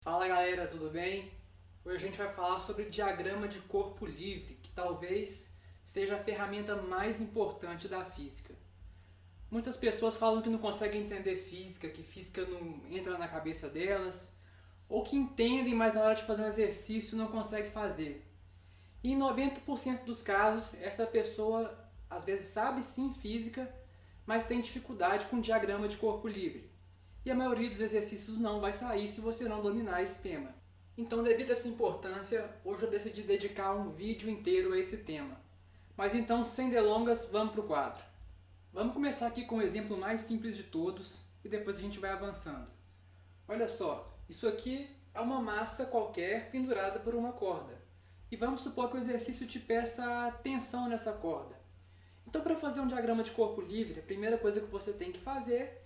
Fala galera, tudo bem? Hoje a gente vai falar sobre diagrama de corpo livre, que talvez seja a ferramenta mais importante da física. Muitas pessoas falam que não conseguem entender física, que física não entra na cabeça delas, ou que entendem, mas na hora de fazer um exercício não conseguem fazer. E em 90% dos casos, essa pessoa às vezes sabe sim física, mas tem dificuldade com diagrama de corpo livre. E a maioria dos exercícios não vai sair se você não dominar esse tema. Então, devido a essa importância, hoje eu decidi dedicar um vídeo inteiro a esse tema. Mas então, sem delongas, vamos para o quadro. Vamos começar aqui com o exemplo mais simples de todos e depois a gente vai avançando. Olha só, isso aqui é uma massa qualquer pendurada por uma corda. E vamos supor que o exercício te peça tensão nessa corda. Então, para fazer um diagrama de corpo livre, a primeira coisa que você tem que fazer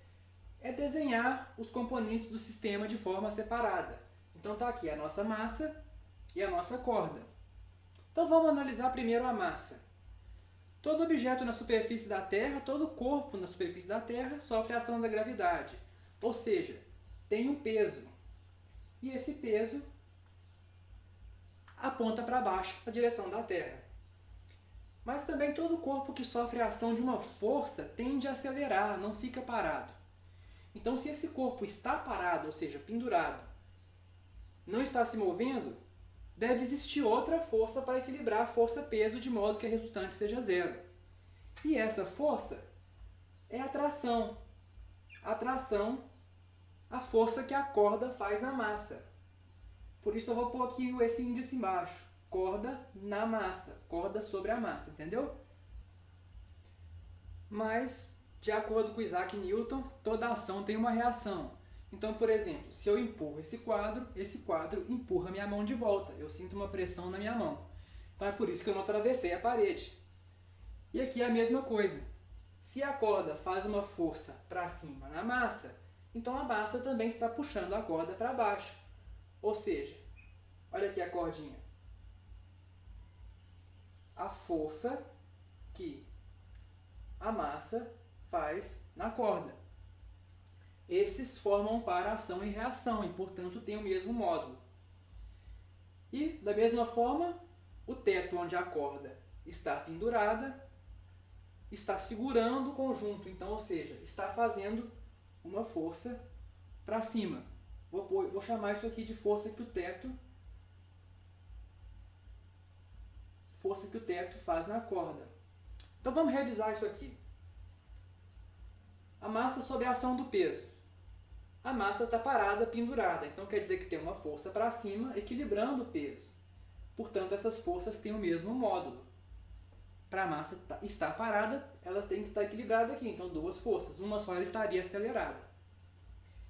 é desenhar os componentes do sistema de forma separada. Então está aqui a nossa massa e a nossa corda. Então vamos analisar primeiro a massa. Todo objeto na superfície da Terra, todo corpo na superfície da Terra sofre a ação da gravidade. Ou seja, tem um peso. E esse peso aponta para baixo, na direção da Terra. Mas também todo corpo que sofre a ação de uma força tende a acelerar, não fica parado. Então, se esse corpo está parado, ou seja, pendurado, não está se movendo, deve existir outra força para equilibrar a força-peso de modo que a resultante seja zero. E essa força é a tração. A tração, a força que a corda faz na massa. Por isso eu vou pôr aqui esse índice embaixo. Corda na massa. Corda sobre a massa, entendeu? Mas, de acordo com Isaac Newton, toda ação tem uma reação. Então, por exemplo, se eu empurro esse quadro empurra minha mão de volta. Eu sinto uma pressão na minha mão. Então é por isso que eu não atravessei a parede. E aqui é a mesma coisa. Se a corda faz uma força para cima na massa, então a massa também está puxando a corda para baixo. Ou seja, olha aqui a cordinha. A força que a massa faz na corda. Esses formam par ação e reação e, portanto, têm o mesmo módulo. E, da mesma forma, o teto onde a corda está pendurada está segurando o conjunto, então, ou seja, está fazendo uma força para cima. Vou chamar isso aqui de força que o teto faz na corda. Então vamos revisar isso aqui. A massa sob a ação do peso. A massa está parada, pendurada, então quer dizer que tem uma força para cima equilibrando o peso. Portanto, essas forças têm o mesmo módulo. Para a massa estar parada, elas têm que estar equilibradas aqui, então duas forças, uma só ela estaria acelerada.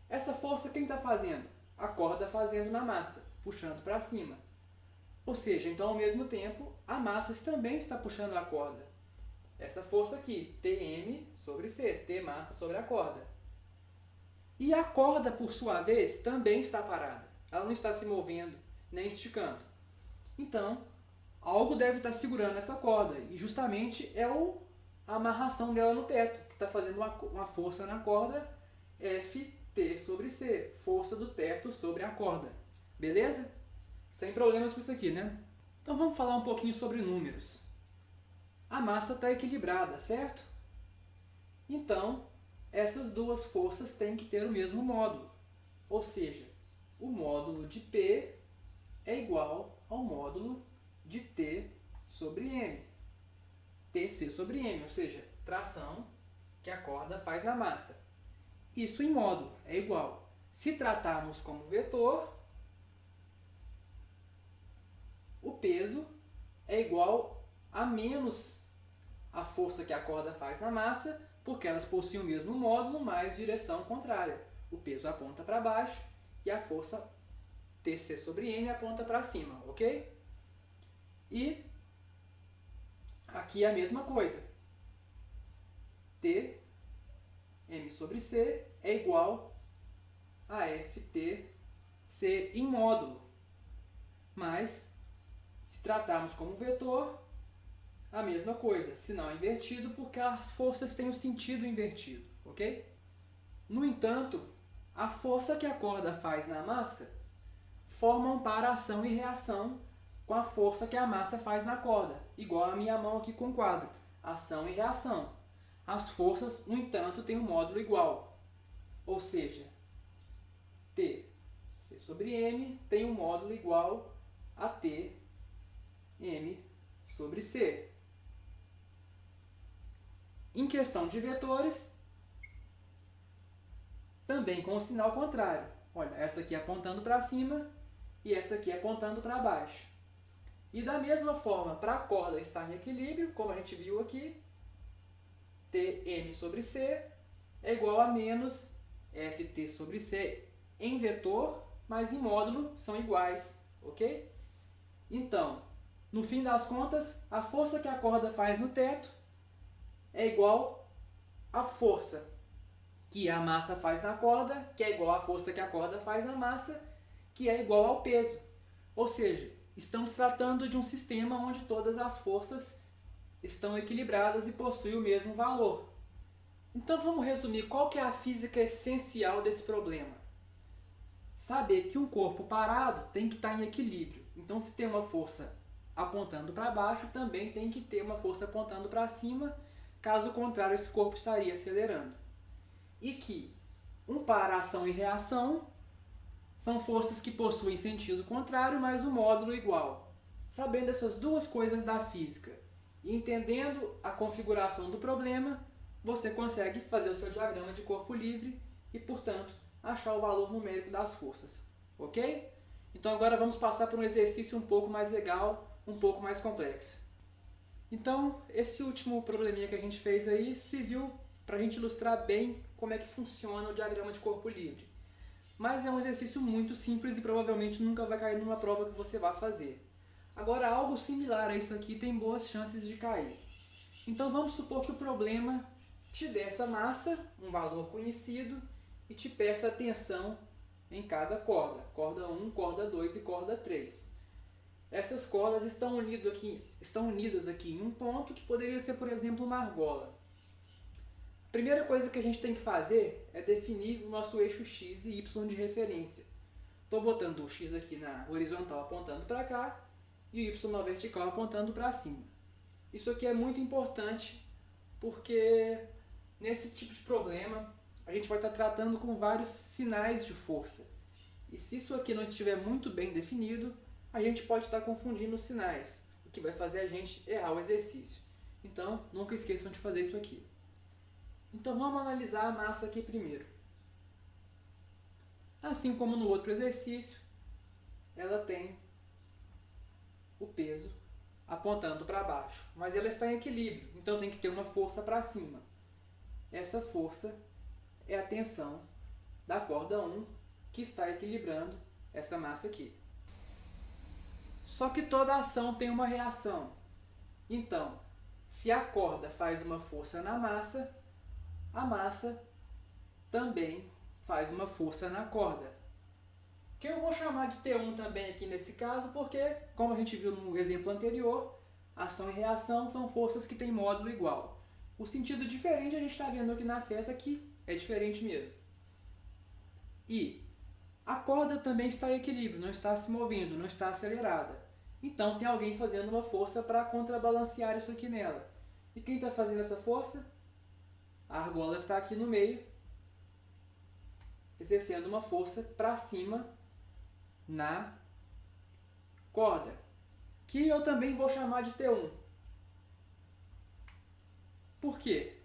Essa força quem está fazendo? A corda fazendo na massa, puxando para cima. Ou seja, então ao mesmo tempo, a massa também está puxando a corda. Essa força aqui, Tm sobre C, T massa sobre a corda. E a corda, por sua vez, também está parada. Ela não está se movendo, nem esticando. Então, algo deve estar segurando essa corda. E justamente é a amarração dela no teto, que está fazendo uma força na corda, Ft sobre C, força do teto sobre a corda. Beleza? Sem problemas com isso aqui, né? Então vamos falar um pouquinho sobre números. A massa está equilibrada, certo? Então, essas duas forças têm que ter o mesmo módulo. Ou seja, o módulo de P é igual ao módulo de T sobre M. Tc sobre M, ou seja, tração que a corda faz na massa. Isso em módulo é igual. Se tratarmos como vetor, o peso é igual a menos a força que a corda faz na massa, porque elas possuem o mesmo módulo, mas direção contrária. O peso aponta para baixo e a força Tc sobre M aponta para cima, ok? E aqui é a mesma coisa. T M sobre C é igual a Ft C em módulo. Mas, se tratarmos como vetor, a mesma coisa, sinal invertido, porque as forças têm o sentido invertido, ok? No entanto, a força que a corda faz na massa formam um par ação e reação com a força que a massa faz na corda, igual a minha mão aqui com o quadro, ação e reação. As forças, no entanto, têm um módulo igual, ou seja, T, C sobre M tem um módulo igual a T, M sobre C. Em questão de vetores, também com o sinal contrário. Olha, essa aqui apontando para cima e essa aqui apontando para baixo. E da mesma forma, para a corda estar em equilíbrio, como a gente viu aqui, Tm sobre C é igual a menos Ft sobre C em vetor, mas em módulo são iguais, ok? Então, no fim das contas, a força que a corda faz no teto é igual à força que a massa faz na corda, que é igual à força que a corda faz na massa, que é igual ao peso. Ou seja, estamos tratando de um sistema onde todas as forças estão equilibradas e possuem o mesmo valor. Então vamos resumir qual que é a física essencial desse problema. Saber que um corpo parado tem que estar em equilíbrio. Então se tem uma força apontando para baixo, também tem que ter uma força apontando para cima, caso contrário esse corpo estaria acelerando. E que um par ação e reação são forças que possuem sentido contrário, mas o módulo igual. Sabendo essas duas coisas da física e entendendo a configuração do problema, você consegue fazer o seu diagrama de corpo livre e, portanto, achar o valor numérico das forças. Ok? Então agora vamos passar por um exercício um pouco mais legal, um pouco mais complexo. Então, esse último probleminha que a gente fez aí serviu para a gente ilustrar bem como é que funciona o diagrama de corpo livre. Mas é um exercício muito simples e provavelmente nunca vai cair numa prova que você vai fazer. Agora, algo similar a isso aqui tem boas chances de cair. Então vamos supor que o problema te dê essa massa, um valor conhecido, e te peça tensão em cada corda. Corda 1, corda 2 e corda 3. Essas cordas estão unidas aqui em um ponto que poderia ser, por exemplo, uma argola. A primeira coisa que a gente tem que fazer é definir o nosso eixo x e y de referência. Estou botando o x aqui na horizontal apontando para cá e o y na vertical apontando para cima. Isso aqui é muito importante porque nesse tipo de problema a gente vai estar tratando com vários sinais de força. E se isso aqui não estiver muito bem definido, a gente pode estar confundindo os sinais, o que vai fazer a gente errar o exercício. Então, nunca esqueçam de fazer isso aqui. Então, vamos analisar a massa aqui primeiro. Assim como no outro exercício, ela tem o peso apontando para baixo, mas ela está em equilíbrio, então tem que ter uma força para cima. Essa força é a tensão da corda 1 que está equilibrando essa massa aqui. Só que toda ação tem uma reação. Então, se a corda faz uma força na massa, a massa também faz uma força na corda. Que eu vou chamar de T1 também aqui nesse caso, porque, como a gente viu no exemplo anterior, ação e reação são forças que têm módulo igual. O sentido diferente a gente está vendo aqui na seta que é diferente mesmo. E a corda também está em equilíbrio, não está se movendo, não está acelerada. Então tem alguém fazendo uma força para contrabalancear isso aqui nela. E quem está fazendo essa força? A argola que está aqui no meio, exercendo uma força para cima na corda, que eu também vou chamar de T1. Por quê?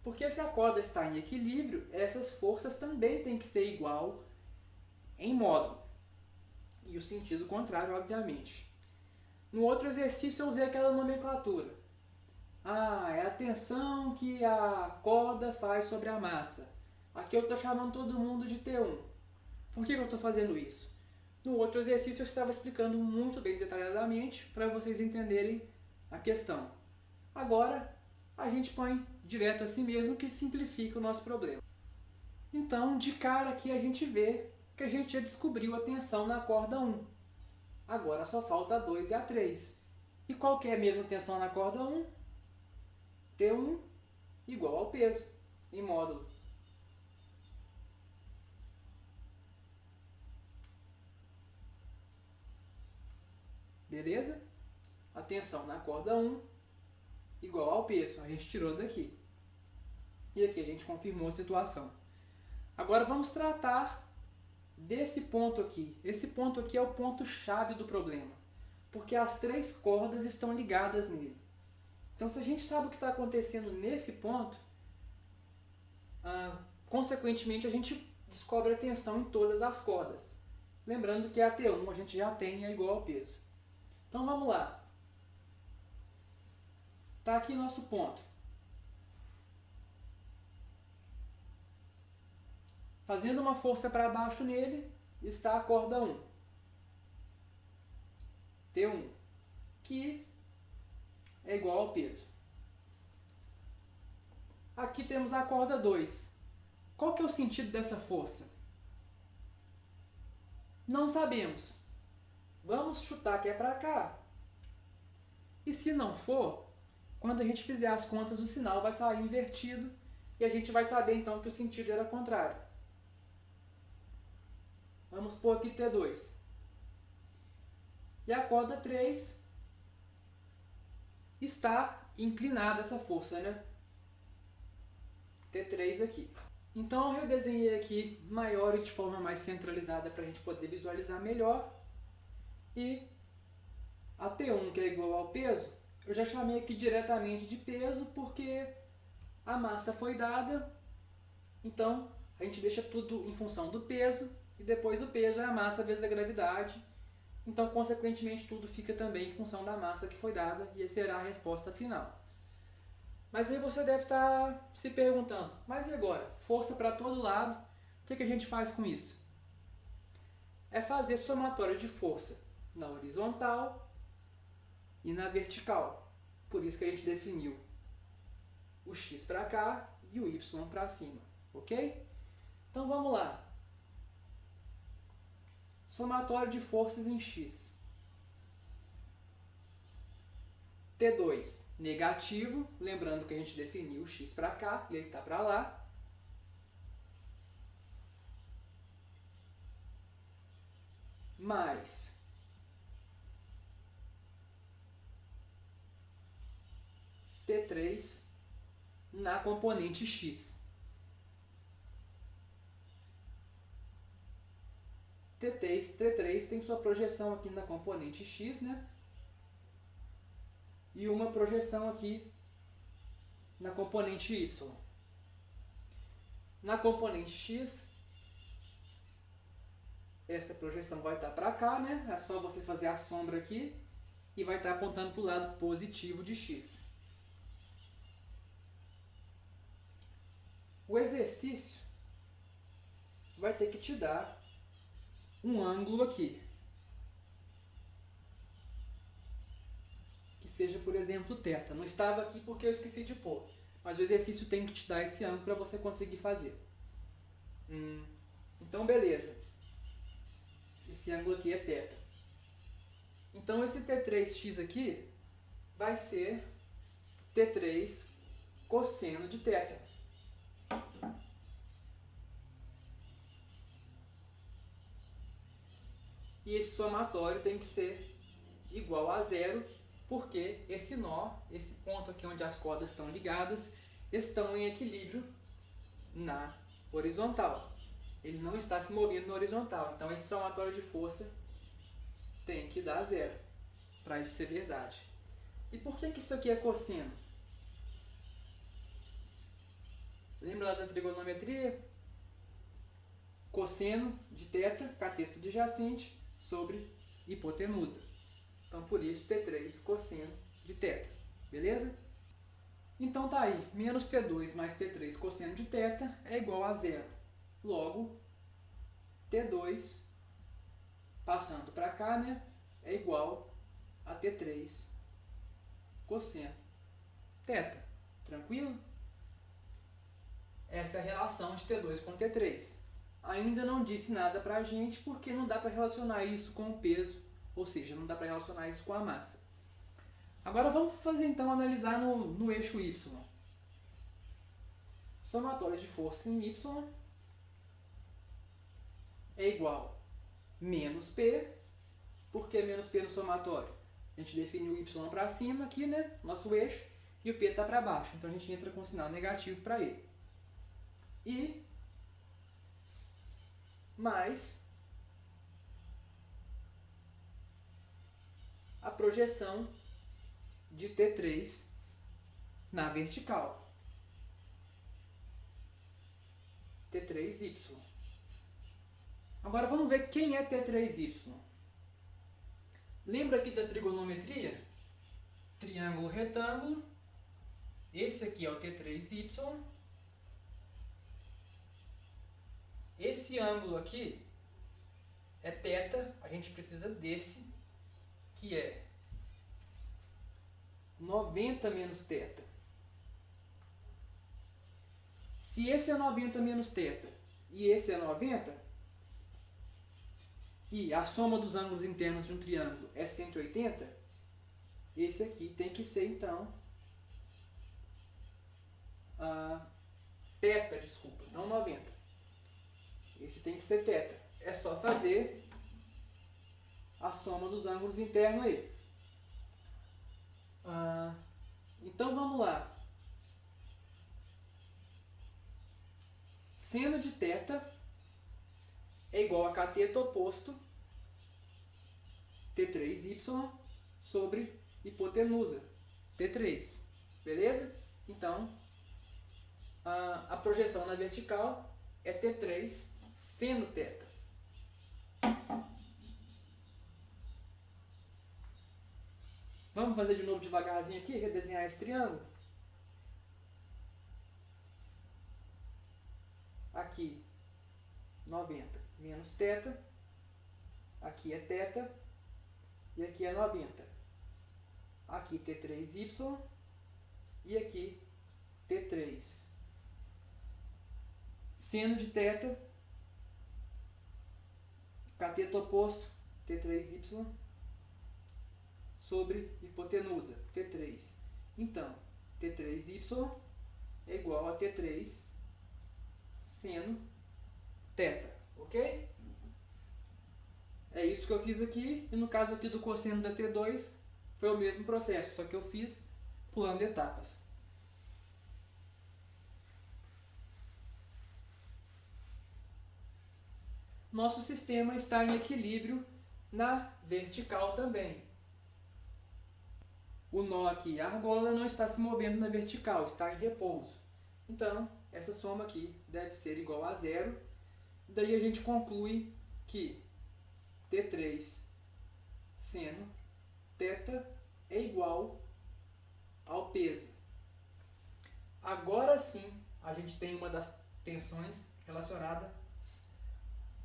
Porque se a corda está em equilíbrio, essas forças também têm que ser igual em módulo. E o sentido contrário, obviamente. No outro exercício eu usei aquela nomenclatura. É a tensão que a corda faz sobre a massa. Aqui eu estou chamando todo mundo de T1. Por que eu estou fazendo isso? No outro exercício eu estava explicando muito bem detalhadamente para vocês entenderem a questão. Agora a gente põe direto a si mesmo, que simplifica o nosso problema. Então, de cara aqui a gente vê que a gente já descobriu a tensão na corda 1. Agora só falta a 2 e a 3. E qual que é a mesma tensão na corda 1? T1 igual ao peso em módulo. Beleza? A tensão na corda 1 igual ao peso. A gente tirou daqui. E aqui a gente confirmou a situação. Agora vamos tratar desse ponto aqui. Esse ponto aqui é o ponto-chave do problema, porque as 3 cordas estão ligadas nele. Então, se a gente sabe o que está acontecendo nesse ponto, consequentemente a gente descobre a tensão em todas as cordas. Lembrando que a T1 a gente já tem é igual ao peso. Então vamos lá. Está aqui nosso ponto. Fazendo uma força para baixo nele, está a corda 1. T1, que é igual ao peso. Aqui temos a corda 2. Qual que é o sentido dessa força? Não sabemos. Vamos chutar que é para cá. E se não for, quando a gente fizer as contas, o sinal vai sair invertido e a gente vai saber então que o sentido era contrário. Vamos pôr aqui T2. E a corda 3 está inclinada essa força, né? T3 aqui. Então eu redesenhei aqui maior e de forma mais centralizada para a gente poder visualizar melhor. E a T1, que é igual ao peso, eu já chamei aqui diretamente de peso porque a massa foi dada. Então a gente deixa tudo em função do peso e depois o peso é a massa vezes a gravidade. Então, consequentemente, tudo fica também em função da massa que foi dada e essa será a resposta final. Mas aí você deve estar se perguntando, mas e agora? Força para todo lado, o que a gente faz com isso? É fazer somatório de força na horizontal e na vertical. Por isso que a gente definiu o x para cá e o y para cima, ok? Então vamos lá. Somatório de forças em x. T2 negativo, lembrando que a gente definiu o x para cá e ele está para lá. Mais T3 na componente x. T3 tem sua projeção aqui na componente x, né? E uma projeção aqui na componente y. Na componente x, essa projeção vai estar para cá, né? É só você fazer a sombra aqui e vai estar apontando para o lado positivo de x. O exercício vai ter que te dar um ângulo aqui, que seja, por exemplo, θ. Não estava aqui porque eu esqueci de pôr, mas o exercício tem que te dar esse ângulo para você conseguir fazer. Então, beleza. Esse ângulo aqui é θ. Então, esse T3x aqui vai ser T3 cosseno de θ. E esse somatório tem que ser igual a zero, porque esse nó, esse ponto aqui onde as cordas estão ligadas, estão em equilíbrio na horizontal. Ele não está se movendo na horizontal. Então esse somatório de força tem que dar zero, para isso ser verdade. E por que isso aqui é cosseno? Lembra lá da trigonometria? Cosseno de θ, cateto adjacente, sobre hipotenusa. Então, por isso, T3 cosseno de θ. Beleza? Então, tá aí. Menos T2 mais T3 cosseno de θ é igual a zero. Logo, T2, passando para cá, né, é igual a T3 cosseno θ. Tranquilo? Essa é a relação de T2 com T3. Ainda não disse nada para a gente porque não dá para relacionar isso com o peso, ou seja, não dá para relacionar isso com a massa. Agora vamos fazer então analisar no eixo y. Somatório de força em y é igual a menos P. Por que menos P no somatório? gente definiu o y para cima aqui, né? Nosso eixo. E o p está para baixo. Então a gente entra com sinal negativo para ele. E mais a projeção de T3 na vertical. T3y. Agora vamos ver quem é T3y. Lembra aqui da trigonometria? Triângulo retângulo. Esse aqui é o T3y. Esse ângulo aqui é θ. A gente precisa desse, que é 90 menos θ. Se esse é 90 menos θ e esse é 90, e a soma dos ângulos internos de um triângulo é 180, esse aqui tem que ser, então, θ, desculpa, não 90. Esse tem que ser θ. É só fazer a soma dos ângulos internos aí. Então vamos lá. Seno de θ é igual a cateto oposto T3y sobre hipotenusa T3. Beleza? Então, a projeção na vertical é T3 seno θ. Vamos fazer de novo devagarzinho aqui, redesenhar esse triângulo. Aqui 90 menos θ, aqui é θ e aqui é 90. Aqui T3y e aqui T3. Seno de θ, cateto oposto T3y sobre hipotenusa T3. Então, T3y é igual a T3 seno θ, ok? É isso que eu fiz aqui, e no caso aqui do cosseno da T2 foi o mesmo processo, só que eu fiz pulando etapas. Nosso sistema está em equilíbrio na vertical também. O nó aqui, a argola, não está se movendo na vertical, está em repouso. Então, essa soma aqui deve ser igual a zero. Daí a gente conclui que T3 seno θ é igual ao peso. Agora sim, a gente tem uma das tensões relacionada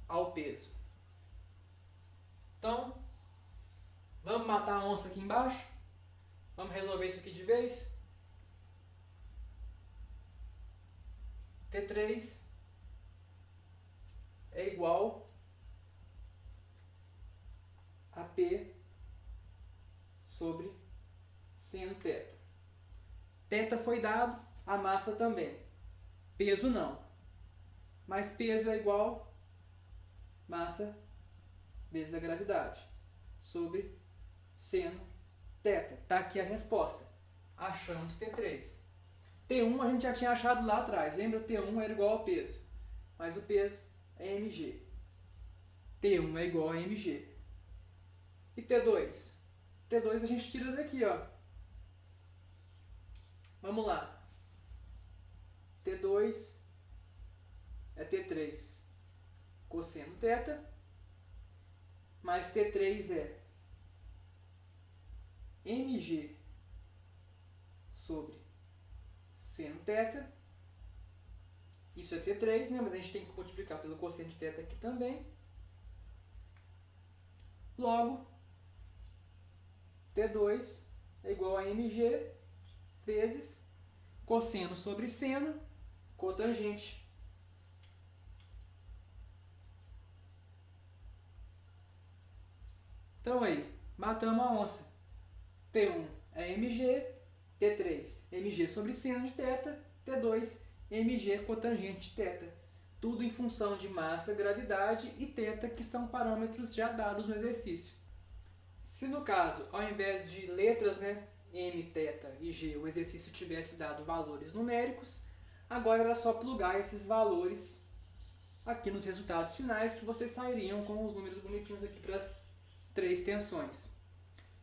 ao peso. Então, vamos matar a onça aqui embaixo? Vamos resolver isso aqui de vez? T3 é igual a P sobre seno θ. Θ foi dado, a massa também. Peso não. Mas peso é igual massa vezes a gravidade sobre seno θ. Está aqui a resposta. Achamos T3. T1 a gente já tinha achado lá atrás. Lembra? T1 era igual ao peso. Mas o peso é mg. T1 é igual a mg. E T2? T2 a gente tira daqui, ó. Vamos lá. T2 é T3 cosseno θ, mais T3 é mg sobre seno θ. Isso é T3, né? Mas a gente tem que multiplicar pelo cosseno de θ aqui também. Logo, T2 é igual a mg vezes cosseno sobre seno, cotangente. Então aí, matamos a onça. T1 é mg, T3 mg sobre seno de θ, T2 mg cotangente de θ. Tudo em função de massa, gravidade e θ, que são parâmetros já dados no exercício. Se no caso, ao invés de letras, né, M, θ e G, o exercício tivesse dado valores numéricos, agora era só plugar esses valores aqui nos resultados finais, que vocês sairiam com os números bonitinhos aqui para as 3 tensões.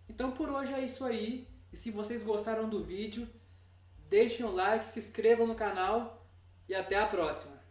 Então por hoje é isso aí, e se vocês gostaram do vídeo, deixem um like, se inscrevam no canal e até a próxima!